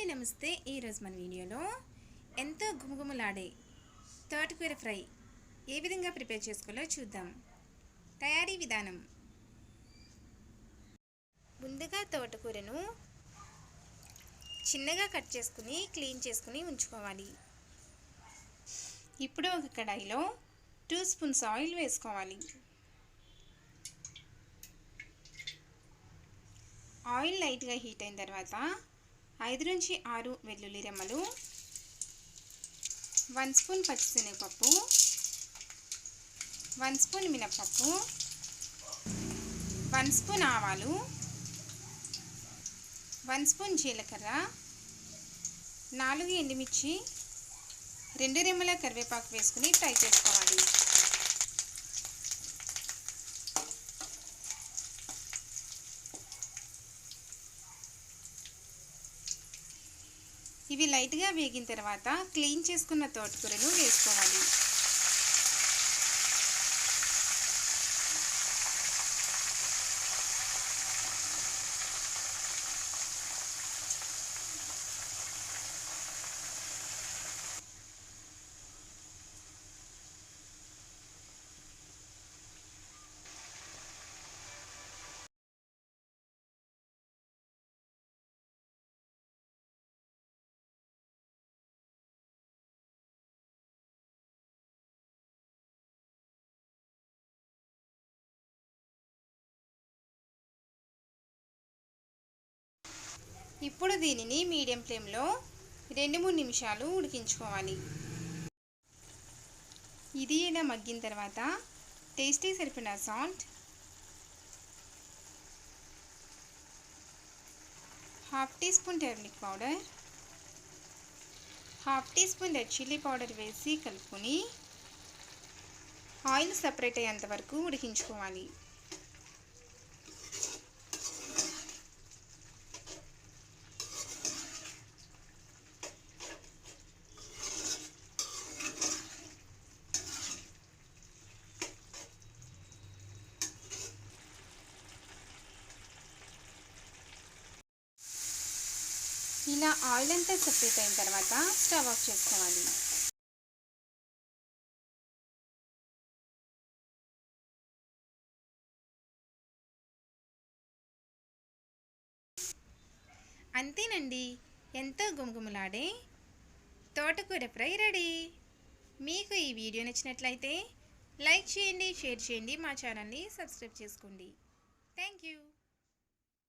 నమస్తే. ఈరోజు మన వీడియోలో ఎంతో గుమగుమలాడే తోటకూర ఫ్రై ఏ విధంగా ప్రిపేర్ చేసుకోవాలో చూద్దాం. తయారీ విధానం: ముందుగా తోటకూరను చిన్నగా కట్ చేసుకుని క్లీన్ చేసుకుని ఉంచుకోవాలి. ఇప్పుడు ఒక కడాయిలో 2 స్పూన్స్ ఆయిల్ వేసుకోవాలి. ఆయిల్ లైట్గా హీట్ అయిన తర్వాత 5 నుంచి 6 వెల్లుల్లి రెమ్మలు, 1 స్పూన్ పచ్చిశనగపప్పు, 1 స్పూన్ మినప్పప్పు, 1 స్పూన్ ఆవాలు, 1 స్పూన్ జీలకర్ర, 4 ఎండుమిర్చి, 2 రెమ్మల కరివేపాకు వేసుకుని ఫ్రై చేసుకోవాలి. ఇవి లైట్గా వేగిన తర్వాత క్లీన్ చేసుకున్న తోటకూరను వేసుకోవాలి. ఇప్పుడు దీనిని మీడియం ఫ్లేమ్లో 2-3 నిమిషాలు ఉడికించుకోవాలి. ఇది ఇలా మగ్గిన తర్వాత టేస్టీ సరిపడా salt, 1/2 teaspoon turmeric powder, 1/2 teaspoon red chilli powder వేసి కలుపుకొని ఆయిల్ సపరేట్ అయ్యేంత వరకు ఉడికించుకోవాలి. ఇలా ఆయిల్ అంతా సెపరేట్ అయిన తర్వాత స్టవ్ ఆఫ్ చేసుకోవాలి. అంతేనండి, ఎంతో గుమగుమలాడే తోటకూర ఫ్రై రెడీ. మీకు ఈ వీడియో నచ్చినట్లయితే లైక్ చేయండి, షేర్ చేయండి, మా ఛానల్ని సబ్స్క్రైబ్ చేసుకోండి. Thank you.